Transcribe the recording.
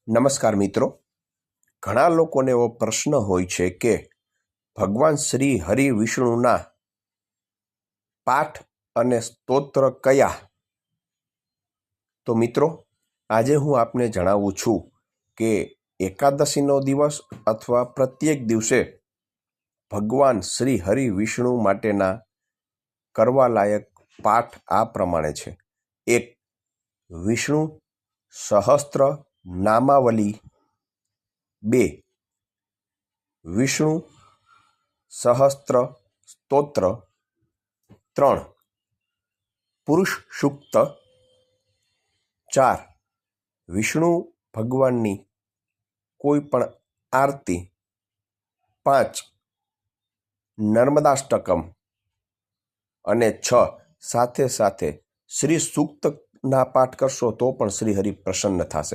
નમસ્કાર મિત્રો, ઘણા લોકોને એવો પ્રશ્ન હોય છે કે ભગવાન શ્રી હરિ વિષ્ણુના પાઠ અને સ્તોત્ર કયા? તો મિત્રો, આજે હું આપને જણાવું છું કે એકાદશીનો દિવસ અથવા પ્રત્યેક દિવસે ભગવાન શ્રી હરિ વિષ્ણુ માટેના કરવા લાયક પાઠ આ પ્રમાણે છે. 1. વિષ્ણુ સહસ્ત્ર નામાવલી. 2. વિષ્ણુ સહસ્ત્ર સ્તોત્ર. 3. પુરુષ સૂક્ત. 4. વિષ્ણુ ભગવાનની કોઈ પણ આરતી. 5. નર્મદાષ્ટકમ. અને 6. સાથે શ્રી સૂક્તના પાઠ કરશો તો પણ શ્રી હરિ પ્રસન્ન થશે.